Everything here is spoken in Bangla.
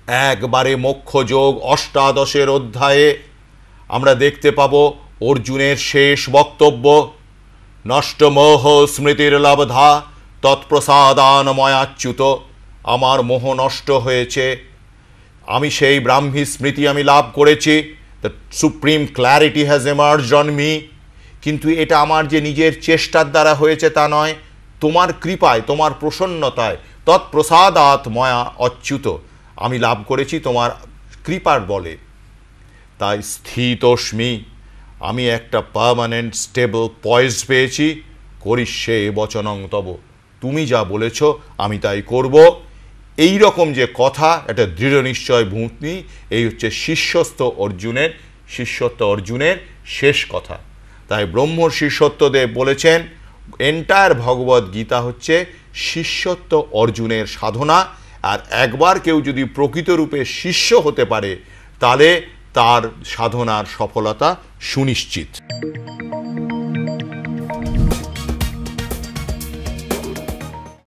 একবারে মোক্ষযোগ অষ্টাদশের অধ্যায়ে আমরা দেখতে পাব অর্জুনের শেষ বক্তব্য। নষ্টমোহ স্মৃতির লব্ধা তৎপ্রসাদানময়াচ্যুত। আমার মোহ নষ্ট হয়েছে, আমি সেই ব্রাহ্মী স্মৃতি আমি লাভ করেছি। The supreme clarity has emerged on me. কিন্তু এটা আমার যে নিজের চেষ্টার দ্বারা হয়েছে তা নয়, তোমার কৃপায়, তোমার প্রসন্নতায়, তৎপ্রসাদাৎ ময়া অচ্যুত, আমি লাভ করেছি তোমার কৃপার বলে। তাই স্থিতস্মি, আমি একটা পার্মানেন্ট স্টেবল পয়েজ পেয়েছি। করিষ্যে বচনং তব, তুমি যা বলেছ আমি তাই করব। এই রকম যে কথা, একটা দৃঢ় নিশ্চয় ভূমি, এই হচ্ছে শিষ্যস্থ অর্জুনের শেষ কথা। তাই ব্রহ্মর্ষি সত্যদেব বলেছেন এন্টায়ার ভগবদ গীতা হচ্ছে শিষ্যত্ব অর্জুনের সাধনা। আর একবার কেউ যদি প্রকৃত রূপে শিষ্য হতে পারে তাহলে তার সাধনার সফলতা সুনিশ্চিত।